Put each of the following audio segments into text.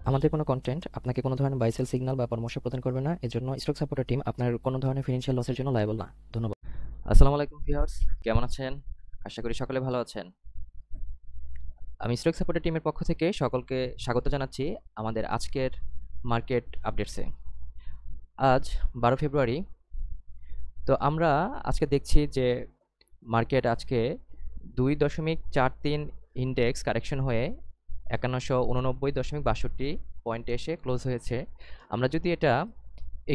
আমাদের কোনো কন্টেন্ট আপনাকে কোনো ধরনের বাই সেল সিগন্যাল বা পরামর্শ প্রদান করবে না। এজন্য স্টক সাপোর্টার টিম আপনার কোনো ধরনের ফিনান্সিয়াল লসের জন্য লায়াবল না। ধন্যবাদ। আসসালামু আলাইকুম ভিউয়ার্স, কেমন আছেন? আশা করি সকলে ভালো আছেন। আমি স্টক সাপোর্টার টিমের পক্ষ থেকে সকলকে স্বাগত জানাচ্ছি আমাদের আজকের মার্কেট আপডেটসে। আজ 12 ফেব্রুয়ারি। তো আমরা আজকে দেখছি যে মার্কেট আজকে 2.43 ইন্ডেক্স কারেকশন হয়ে 5189.62 পয়েন্টে এসে ক্লোজ হয়েছে। আমরা যদি এটা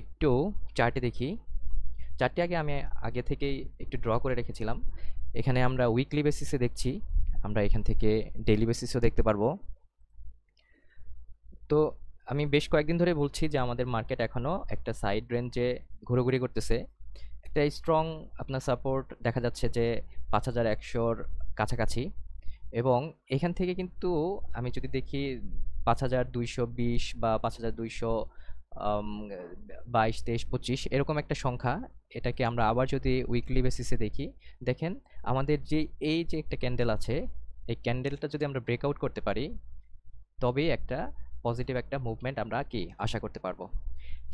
একটু চার্টে দেখি, চার্টটি আমি আগে থেকেই একটু ড্র করে রেখেছিলাম। এখানে আমরা উইকলি বেসিসে দেখছি, আমরা এখান থেকে ডেইলি বেসিসেও দেখতে পারবো। তো আমি বেশ কয়েকদিন ধরে বলছি যে আমাদের মার্কেট এখনও একটা সাইড রেঞ্জে ঘোরাঘুরি করতেছে। একটা স্ট্রং আপনার সাপোর্ট দেখা যাচ্ছে যে 5100-র কাছাকাছি, এবং এখান থেকে কিন্তু আমি যদি দেখি 5220 বা 5222, 23, 25 এরকম একটা সংখ্যা, এটাকে আমরা আবার যদি উইকলি বেসিসে দেখি, দেখেন আমাদের যে এই যে একটা ক্যান্ডেল আছে, এই ক্যান্ডেলটা যদি আমরা ব্রেকআউট করতে পারি তবেই একটা পজিটিভ একটা মুভমেন্ট আমরা কি আশা করতে পারবো।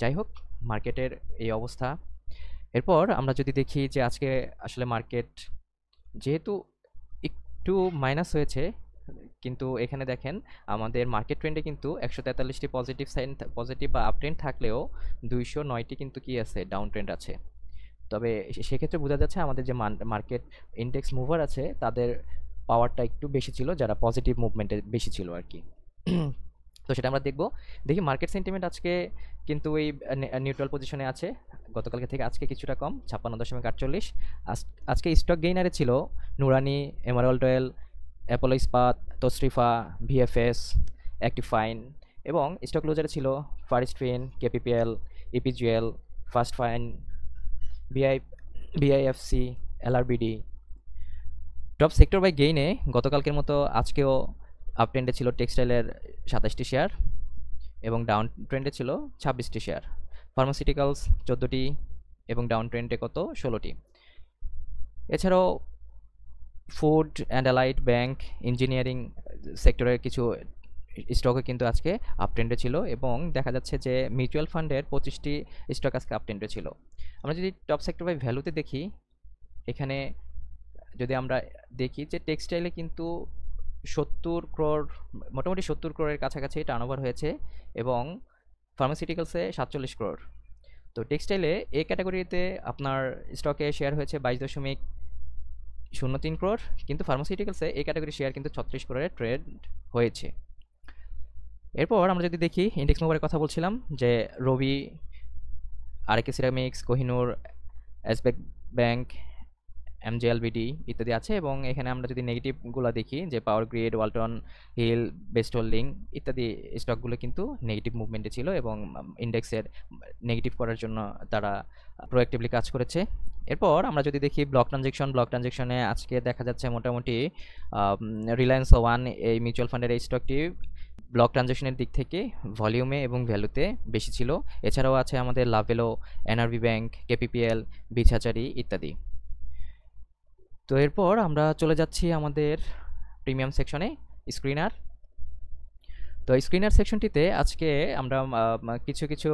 যাই হোক, মার্কেটের এই অবস্থা। এরপর আমরা যদি দেখি যে আজকে আসলে মার্কেট যেহেতু একটু মাইনাস হয়েছে, কিন্তু এখানে দেখেন আমাদের মার্কেট ট্রেন্ডে কিন্তু 143টি পজিটিভ বা আপ ট্রেন্ড থাকলেও 209টি কিন্তু কি আছে, ডাউন ট্রেন্ড আছে। তবে সেক্ষেত্রে বোঝা যাচ্ছে আমাদের যে মার্কেট ইন্ডেক্স মুভার আছে তাদের পাওয়ারটা একটু বেশি ছিল, যারা পজিটিভ মুভমেন্টে বেশি ছিল আর কি। তো সেটা আমরা দেখি মার্কেট সেন্টিমেন্ট আজকে কিন্তু এই নিউট্রাল পজিশনে আছে। গতকালকে থেকে আজকে কিছুটা কম, 56.48। আজকে স্টক গেইনারে ছিল নুরানি, এমারাল্ড অয়েল, অ্যাপোলো ইস্পাত, তশরিফা, ভিএফএস, অ্যাক্টিফাইন, এবং স্টক লুজারে ছিল ফারিস্ট্রিন, কেপিপিএল, ইপিজিএল, ফার্স্ট ফাইন, বিআই বিআইএফসি, এলআরবিডি। টপ সেক্টর বাই গেইনে গতকালকের মতো আজকেও আপ ট্রেন্ডে ছিল টেক্সটাইলের 27টি শেয়ার এবং ডাউন ট্রেন্ডে ছিল 26টি শেয়ার। ফার্মাসিউটিক্যালস 14টি এবং ডাউন ট্রেন্ডে কত, 16টি। এছাড়াও food and allied, bank, engineering সেক্টরের কিছু স্টকও কিন্তু আজকে আপ ট্রেন্ডে ছিল, এবং দেখা যাচ্ছে যে মিউচুয়াল ফান্ডের 25টি স্টক আজকে আপ ট্রেন্ডে ছিল। আমরা যদি টপ সেক্টর বাই ভ্যালুতে দেখি, এখানে যদি আমরা দেখি যে টেক্সটাইলে কিন্তু 70 ক্রোড়, মোটামুটি 70 ক্রোড়ের কাছাকাছি টার্নওভার হয়েছে, এবং ফার্মাসিউটিক্যালসে 47 ক্রোড়। তো টেক্সটাইলে এই ক্যাটাগরিতে আপনার স্টকে শেয়ার হয়েছে 22.03 ক্রোড়, কিন্তু ফার্মাসিউটিক্যালসে এই ক্যাটাগরি শেয়ার কিন্তু 36 ক্রোড়ের ট্রেড হয়েছে। এরপর আমরা যদি দেখি ইন্ডেক্স মুভারের কথা বলছিলাম যে Robi, RK ceramics, Kohinoor, SBAC bank, MJLBD ইত্যাদি আছে, এবং এখানে আমরা যদি নেগেটিভগুলো দেখি যে পাওয়ার গ্রিড, ওয়ালটন, হিল, বেস্ট হোল্ডিং ইত্যাদি স্টকগুলো কিন্তু নেগেটিভ মুভমেন্টে ছিল, এবং ইন্ডেক্সের নেগেটিভ করার জন্য তারা প্রোঅ্যাক্টিভলি কাজ করেছে। এরপর আমরা যদি দেখি ব্লক ট্রানজেকশনে আজকে দেখা যাচ্ছে মোটামুটি রিলায়েন্স ওয়ান, এই মিউচুয়াল ফান্ডের এই স্টকটি ব্লক ট্রানজেকশনের দিক থেকে ভলিউমে এবং ভ্যালুতে বেশি ছিল। এছাড়াও আছে আমাদের লাভেলো, এনআরবি ব্যাংক, কেপিপিএল, বিছাচারি ইত্যাদি। তো এরপর আমরা চলে যাচ্ছি আমাদের প্রিমিয়াম সেকশনে, স্ক্রিনার। তো স্ক্রিনার সেকশনটিতে আজকে আমরা কিছু কিছু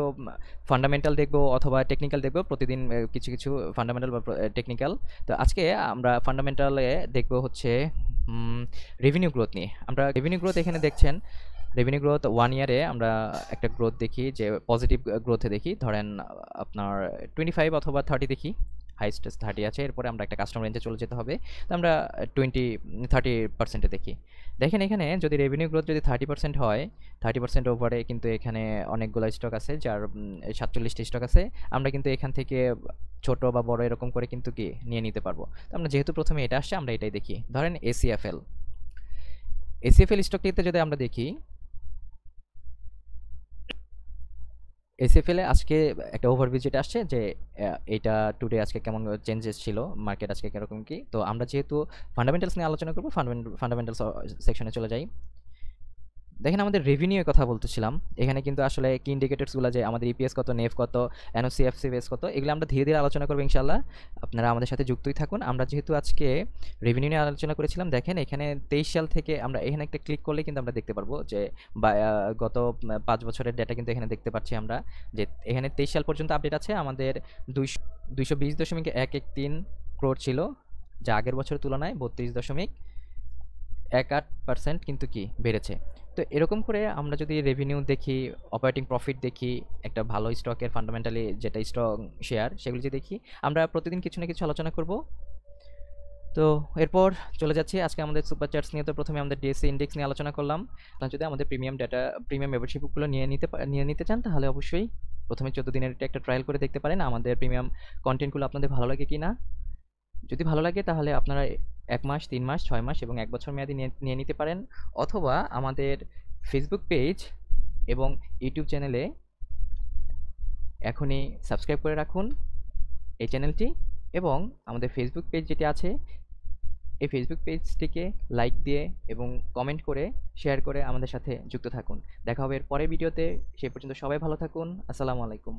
ফান্ডামেন্টাল দেখব অথবা টেকনিক্যাল দেখব, প্রতিদিন কিছু কিছু ফান্ডামেন্টাল বা টেকনিক্যাল। তো আজকে আমরা ফান্ডামেন্টালে দেখব হচ্ছে রেভিনিউ গ্রোথ নিয়ে। আমরা রেভিনিউ গ্রোথ এখানে দেখছেন, রেভিনিউ গ্রোথ 1 ইয়ারে আমরা একটা গ্রোথ দেখি যে পজিটিভ গ্রোথে দেখি, ধরেন আপনার 25 অথবা 30 দেখি, হাইস্ট 30 আছে। এরপরে আমরা একটা কাস্টমার রেঞ্জে চলে যেতে হবে, তো আমরা 20-30% দেখি। দেখেন এখানে যদি রেভিনিউ গ্রোথ যদি 30% হয়, 30% ওভারে কিন্তু এখানে অনেকগুলো স্টক আছে, যার 47টি স্টক আছে। আমরা কিন্তু এখান থেকে ছোট বা বড় এরকম করে কিন্তু কি নিয়ে নিতে পারবো। তো আমরা যেহেতু প্রথমে এটা আসছে, আমরা এটাই দেখি। ধরেন এসিএফএল স্টকটিতে যদি আমরা দেখি, এসএফএল এ আজকে একটা ওভারভিউ যেটা আসছে যে এইটা টুডে আজকে কেমন চেঞ্জেস ছিল, মার্কেট আজকে কিরকম কি। তো আমরা যেহেতু ফান্ডামেন্টালস নিয়ে আলোচনা করবো, ফান্ডামেন্টালস সেকশনে চলে যাই। দেখেন আমাদের রেভিনিউ এর কথা বলতেছিলাম। এখানে কিন্তু আসলে কি ইন্ডিকেটরস গুলা যে আমাদের ইপিএস কত, নেফ কত, এনওসি, এফসিএস কত, এগুলো আমরা ধীরে ধীরে আলোচনা করবো ইনশাআল্লাহ। আপনারা আমাদের সাথে যুক্তই থাকুন। আমরা যেহেতু আজকে রেভিনিউ নিয়ে আলোচনা করেছিলাম, দেখেন এখানে 23 সাল থেকে আমরা এখানে একটা ক্লিক করলে কিন্তু আমরা দেখতে পারবো যে গত 5 বছরের ডেটা কিন্তু এখানে দেখতে পাচ্ছি আমরা, যে এখানে 23 সাল পর্যন্ত আপডেট আছে। আমাদের 220.113 ক্রোড় ছিল, যা আগের বছরের তুলনায় 32.18% কিন্তু কি বেড়েছে। তো এরকম করে আমরা যদি রেভিনিউ দেখি, অপারেটিং প্রফিট দেখি, একটা ভালো স্টকের ফান্ডামেন্টালি যেটা স্ট্রং শেয়ার, সেগুলো যদি দেখি, আমরা প্রতিদিন কিছু না কিছু আলোচনা করব। তো এরপর চলে যাচ্ছি আজকে আমাদের সুপার চার্টস নিয়ে। তো প্রথমে আমাদের ডিএসসি ইন্ডেক্স নিয়ে আলোচনা করলাম। আপনারা যদি আমাদের প্রিমিয়াম মেম্বারশিপগুলো নিয়ে নিতে চান, তাহলে অবশ্যই প্রথমে 14 দিনের এটা একটা ট্রায়াল করে দেখতে পারেন আমাদের প্রিমিয়াম কন্টেন্টগুলো আপনাদের ভালো লাগে কিনা। যদি ভালো লাগে তাহলে আপনারা 1 মাস, 3 মাস, 6 মাস এবং 1 বছর মেয়াদি নিয়ে নিতে পারেন। অথবা আমাদের ফেসবুক পেজ এবং ইউটিউব চ্যানেলে এখনই সাবস্ক্রাইব করে রাখুন এই চ্যানেলটি, এবং আমাদের ফেসবুক পেজ যেটি আছে, এই ফেসবুক পেজটিকে লাইক দিয়ে এবং কমেন্ট করে, শেয়ার করে আমাদের সাথে যুক্ত থাকুন। দেখা হবে এর পরের ভিডিওতে। সেই পর্যন্ত সবাই ভালো থাকুন। আসসালামু আলাইকুম।